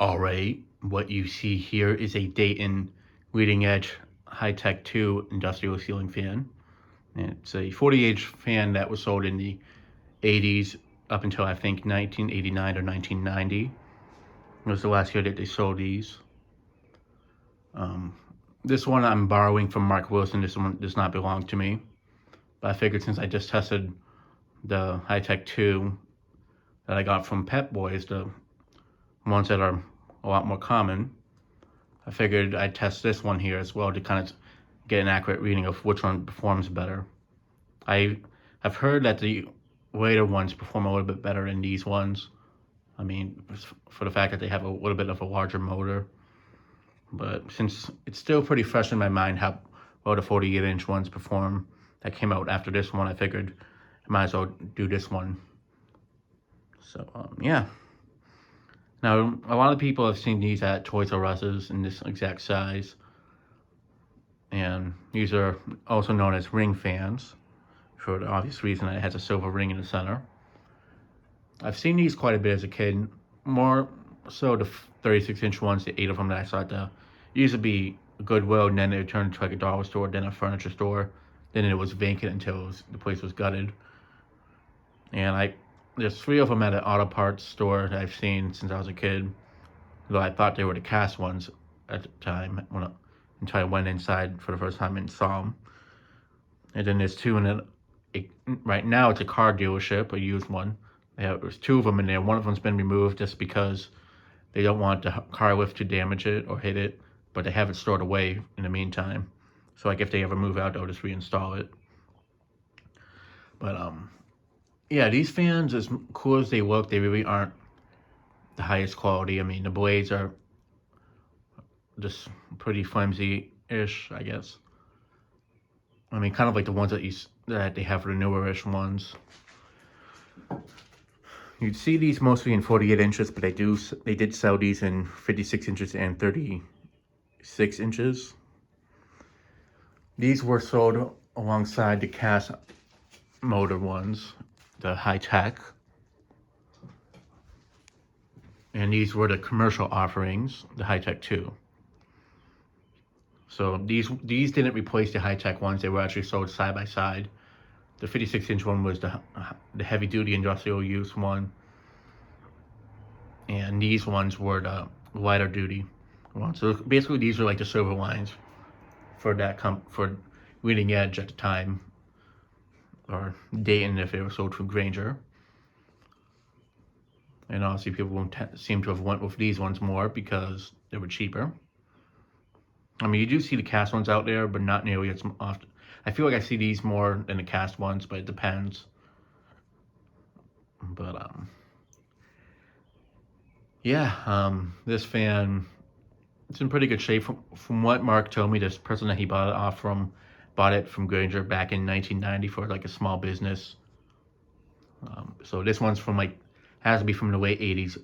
Alright, what you see here is a Dayton leading edge high-tech 2 industrial ceiling fan. And it's a 40-gauge fan that was sold in the 80s up until I think 1989 or 1990. It was the last year that they sold these. This one I'm borrowing from Mark Wilson. This one does not belong to me. But I figured since I just tested the high-tech 2 that I got from Pep Boys, the ones that are a lot more common, I figured I'd test this one here as well to kind of get an accurate reading of which one performs better. I've heard that the later ones perform a little bit better than these ones. I mean, for the fact that they have a little bit of a larger motor. But since it's still pretty fresh in my mind how well the 48-inch ones perform that came out after this one, I figured I might as well do this one. So, yeah. Now, a lot of people have seen these at Toys R Us's in this exact size. And these are also known as ring fans, for the obvious reason that it has a silver ring in the center. I've seen these quite a bit as a kid, more so the 36-inch ones, the 8 of them that I saw at the used to be Goodwill, and then it turned into like a dollar store, then a furniture store, then it was vacant until the place was gutted. And there's 3 of them at an auto parts store that I've seen since I was a kid, though I thought they were the cast ones at the time until I went inside for the first time and saw them. And then there's 2 in it. Right now it's a car dealership, a used one. There's 2 of them in there. One of them's been removed just because they don't want the car lift to damage it or hit it, but they have it stored away in the meantime. So like if they ever move out, they'll just reinstall it. But yeah, these fans, as cool as they look, they really aren't the highest quality. I mean, the blades are just pretty flimsy-ish, I guess. I mean, kind of like the ones that they have for the newer-ish ones. You'd see these mostly in 48 inches, but they did sell these in 56 inches and 36 inches. These were sold alongside the cast motor ones, the high-tech. And these were the commercial offerings, the high-tech 2. So these didn't replace the high-tech ones. They were actually sold side by side. The 56-inch one was the heavy-duty industrial use one, and these ones were the lighter-duty ones. So basically, these are like the silver lines for for leading edge at the time, or Dayton if they were sold through Grainger. And obviously, people won't seem to have went with these ones more because they were cheaper. I mean, you do see the cast ones out there, but not nearly as often. I feel like I see these more than the cast ones, but it depends. But, yeah, this fan, it's in pretty good shape. From what Mark told me, this person that he bought it from Grainger back in 1990 for like a small business. So this one's from has to be from the late 80s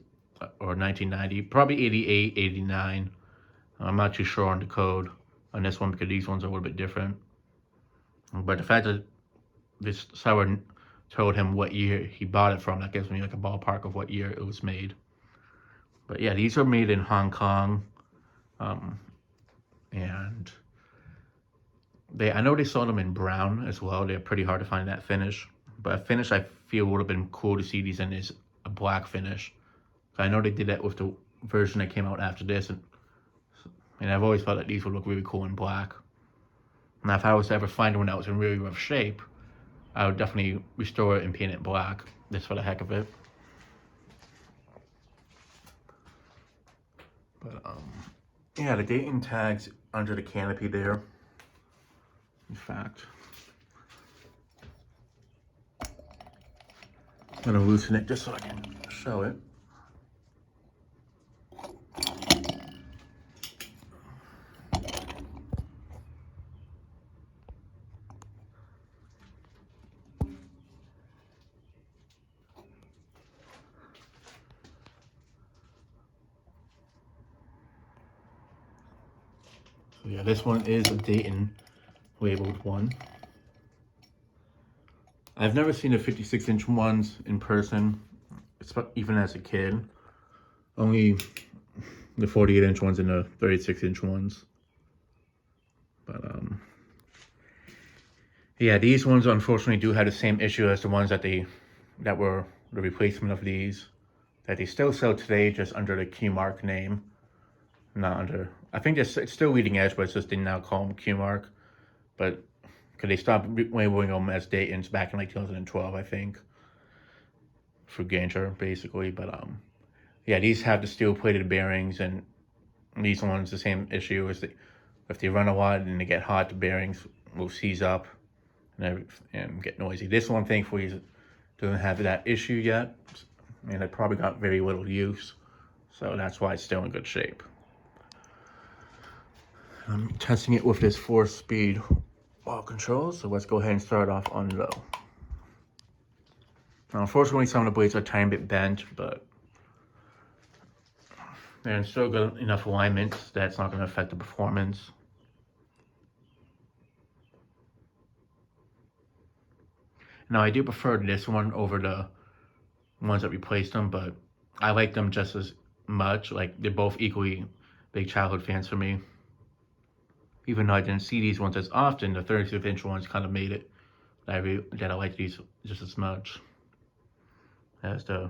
or 1990, probably 88, 89. I'm not too sure on the code on this one because these ones are a little bit different. But the fact that this seller told him what year he bought it from, that gives me like a ballpark of what year it was made. But yeah, these are made in Hong Kong. And I know they sold them in brown as well. They're pretty hard to find that finish. But a finish I feel would have been cool to see these in is a black finish. I know they did that with the version that came out after this. And I've always thought that these would look really cool in black. Now, if I was to ever find one that was in really rough shape, I would definitely restore it and paint it black, just for the heck of it. But, yeah, the Dayton tag's under the canopy there. In fact, I'm gonna loosen it just so I can show it. So yeah, this one is a Dayton labeled one. I've never seen the 56-inch ones in person, even as a kid. Only the 48-inch ones and the 36-inch ones. But yeah, these ones unfortunately do have the same issue as the ones that were the replacement of these, that they still sell today just under the Q Mark name, not under. I think it's still leading edge, but it's just they now call them Q Mark. But because they stopped labeling them as Dayton's back in like 2012, I think, for Ganger basically. But yeah, these have the steel plated bearings, and these ones the same issue is that if they run a lot and they get hot, the bearings will seize up and get noisy. This one thankfully doesn't have that issue yet, and it probably got very little use, so that's why it's still in good shape. I'm testing it with this 4-speed wall control, so let's go ahead and start off on low. Now, unfortunately, some of the blades are a tiny bit bent, but they're in still good enough alignments that it's not going to affect the performance. Now, I do prefer this one over the ones that replaced them, but I like them just as much. Like, they're both equally big childhood fans for me. Even though I didn't see these ones as often, the 36-inch ones kind of made it that I like these just as much as the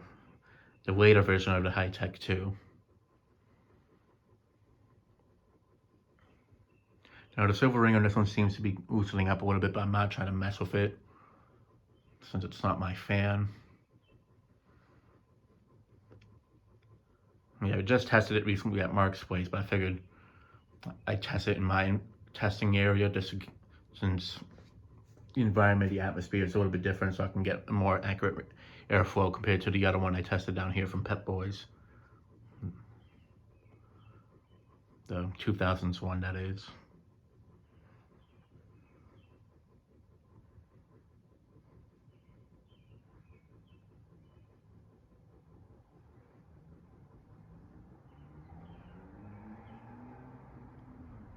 later version of the High-Tech 2. Now, the silver ring on this one seems to be loosening up a little bit, but I'm not trying to mess with it since it's not my fan. Yeah, I just tested it recently at Mark's place, but I figured I'd test it in my testing area just since the environment, the atmosphere is a little bit different, so I can get a more accurate airflow compared to the other one I tested down here from Pep Boys. The 2000s one, that is.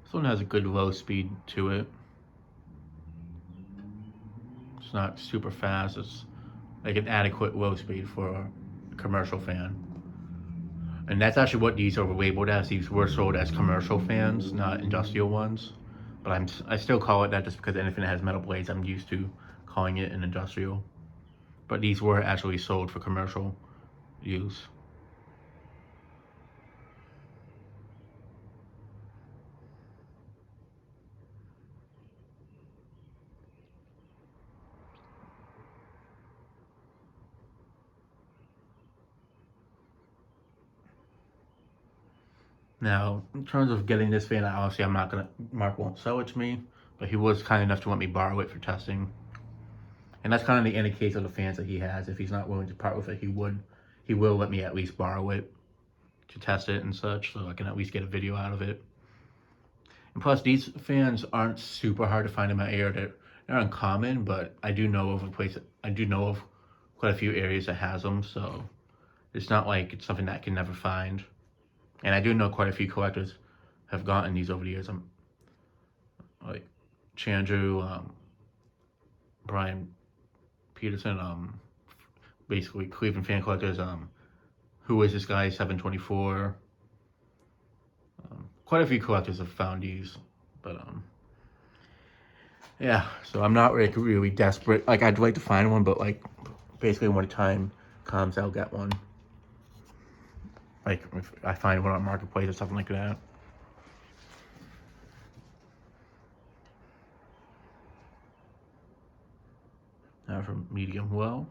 This one has a good low speed to it. It's not super fast. It's like an adequate low speed for a commercial fan. And that's actually what these are labeled as. These were sold as commercial fans, not industrial ones. But I still call it that just because anything that has metal blades, I'm used to calling it an industrial. But these were actually sold for commercial use. Now, in terms of getting this fan, honestly, Mark won't sell it to me, but he was kind enough to let me borrow it for testing. And that's kind of the indicator of the fans that he has. If he's not willing to part with it, he will let me at least borrow it to test it and such, so I can at least get a video out of it. And plus, these fans aren't super hard to find in my area. They're uncommon, but I do know of quite a few areas that has them, so it's not like it's something that I can never find. And I do know quite a few collectors have gotten these over the years. I'm like Chandru, Brian Peterson, basically Cleveland fan collectors. Who is this guy? 724. Quite a few collectors have found these, but yeah. So I'm not like really desperate. Like I'd like to find one, but like basically when the time comes, I'll get one. Like if I find one on Marketplace or something like that. Now for medium low.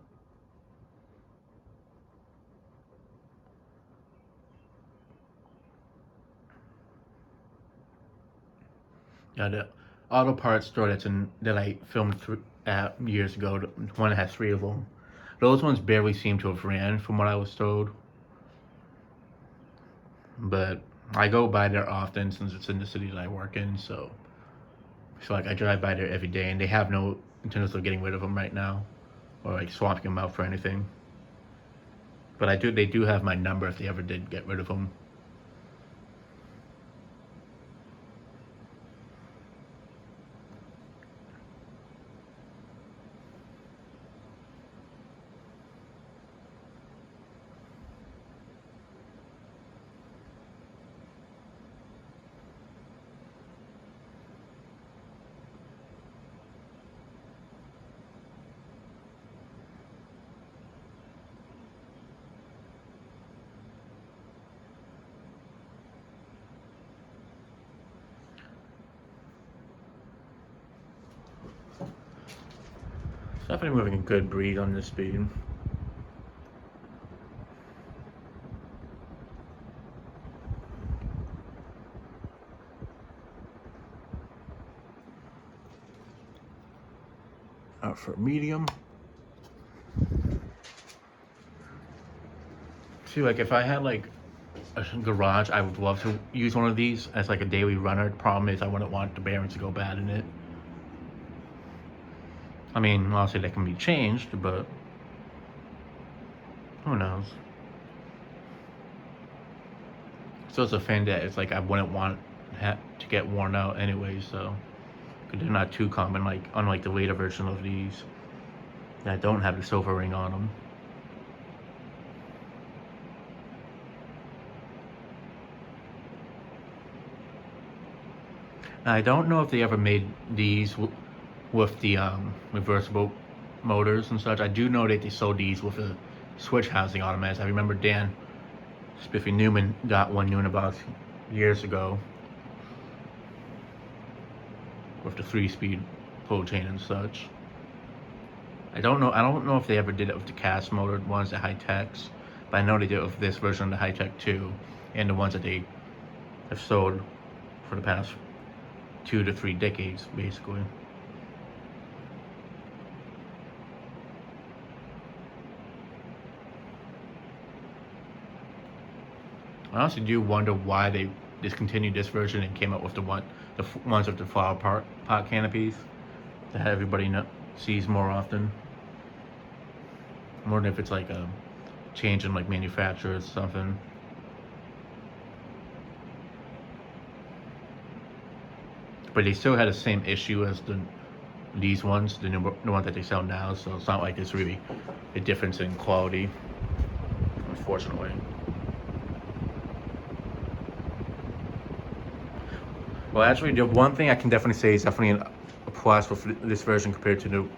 Yeah, the auto parts store that I filmed at years ago, the one that has 3 of them. Those ones barely seem to have ran from what I was told. But I go by there often since it's in the city that I work in, so like I drive by there every day, and they have no intentions of getting rid of them right now, or like swapping them out for anything. But they do have my number if they ever did get rid of them. Definitely moving a good breed on this speed. Out for medium. See, like if I had like a garage, I would love to use one of these as like a daily runner. The problem is I wouldn't want the bearings to go bad in it. I mean, obviously they can be changed, but who knows? So it's a fan that it's like I wouldn't want to get worn out anyway, so they're not too common, like unlike the later version of these that don't have the silver ring on them. Now, I don't know if they ever made these with the reversible motors and such. I do know that they sold these with a switch housing on them, as I remember Dan Spiffy Newman got one new in about years ago with the 3-speed pull chain and such. I don't know if they ever did it with the cast motor ones at High Techs, but I know they did it with this version of the High Tech 2 and the ones that they have sold for the past 2 to 3 decades, basically. I honestly do wonder why they discontinued this version and came up with the ones with the flower pot canopies that everybody sees more often. More than if it's like a change in like manufacturers or something. But they still had the same issue as these ones, the one that they sell now. So it's not like there's really a difference in quality, unfortunately. Well, actually, the one thing I can definitely say is definitely a plus with this version compared to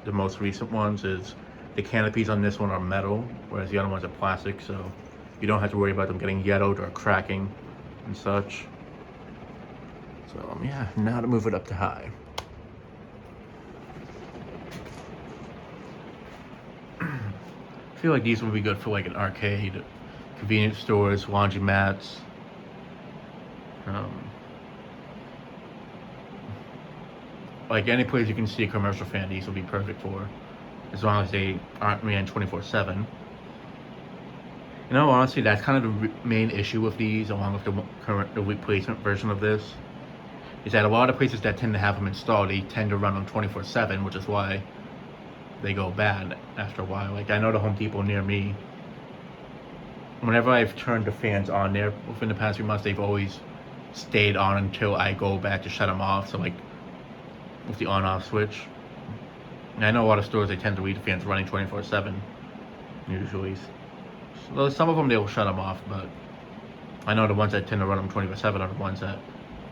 the most recent ones is the canopies on this one are metal, whereas the other ones are plastic, so you don't have to worry about them getting yellowed or cracking and such. So yeah, now to move it up to high. I feel like these would be good for like an arcade, convenience stores, laundromats. Like any place you can see a commercial fan, these will be perfect for, as long as they aren't ran 24/7. You know, honestly, that's kind of the main issue with these, along with the replacement version of this, is that a lot of places that tend to have them installed, they tend to run them 24/7, which is why they go bad after a while. Like I know the Home Depot near me, whenever I've turned the fans on there within the past few months, they've always stayed on until I go back to shut them off. So like with the on-off switch. And I know a lot of stores, they tend to leave the fans running 24/7 usually. So some of them they will shut them off, but I know the ones that tend to run them 24/7 are the ones that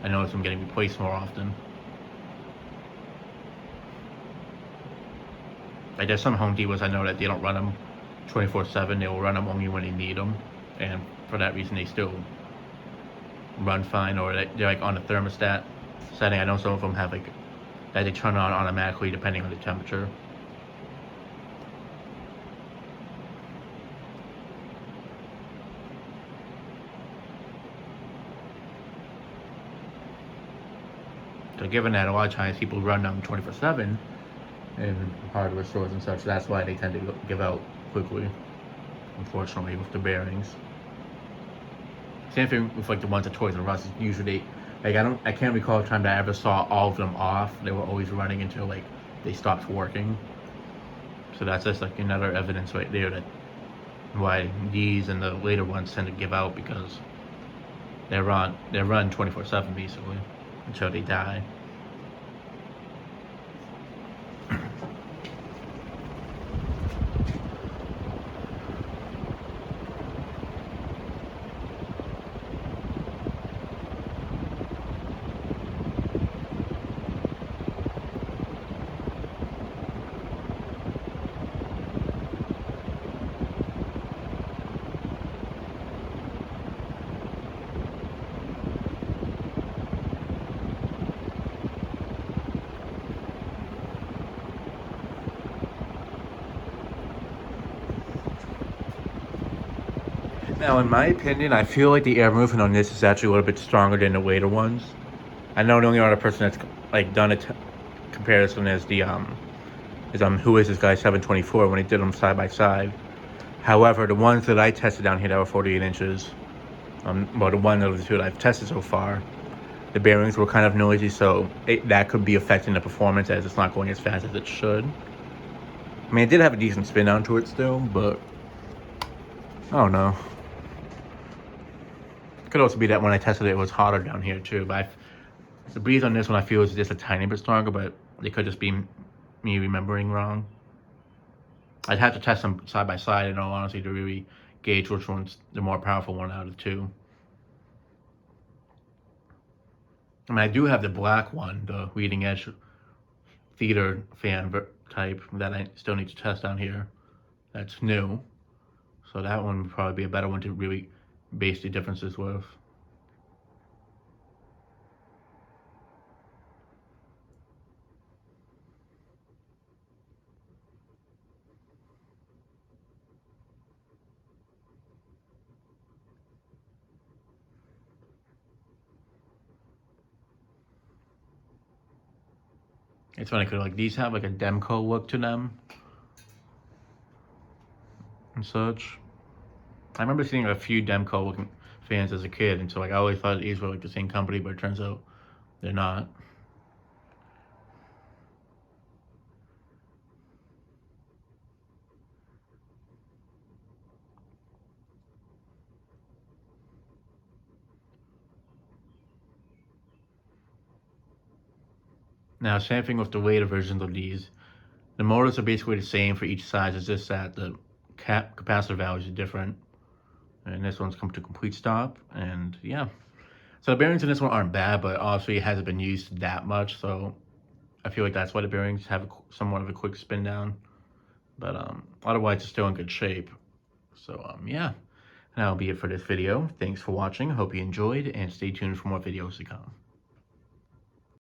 I notice them getting replaced more often. Like there's some Home Depots I know that they don't run them 24/7. They will run them only when they need them, and for that reason they still run fine, or they're like on the thermostat setting. I know some of them have like that they turn on automatically depending on the temperature. So given that a lot of times people run them 24/7 in hardware stores and such, that's why they tend to give out quickly, unfortunately, with the bearings. Same thing with like the ones at Toys R Us. Usually, like I can't recall a time that I ever saw all of them off. They were always running until like they stopped working. So that's just like another evidence right there that why these and the later ones tend to give out, because they're run 24/7 basically until they die. Now, in my opinion, I feel like the air movement on this is actually a little bit stronger than the later ones. I know the only other person that's like done a comparison is who is this guy 724 when he did them side by side. However, the ones that I tested down here that were 48 inches, well, the one of the two that I've tested so far, the bearings were kind of noisy, so that could be affecting the performance as it's not going as fast as it should. I mean, it did have a decent spin onto it still, but I don't know. It could also be that when I tested it, it was hotter down here too. But the breeze on this one I feel is just a tiny bit stronger, but it could just be me remembering wrong. I'd have to test them side by side in all honesty to really gauge which one's the more powerful one out of the two. I mean, I do have the black one, the leading edge theater fan type that I still need to test down here. That's new. So that one would probably be a better one to really base the differences with. It's funny because like these have like a Demco look to them and such. I remember seeing a few Demco looking fans as a kid, and so like I always thought these were like the same company, but it turns out they're not. Now, same thing with the later versions of these. The motors are basically the same for each size. It's just that the capacitor values are different. And this one's come to complete stop. And yeah. So the bearings in this one aren't bad, but obviously it hasn't been used that much. So I feel like that's why the bearings have somewhat of a quick spin down. But otherwise, it's still in good shape. So yeah. And that'll be it for this video. Thanks for watching. Hope you enjoyed, and stay tuned for more videos to come.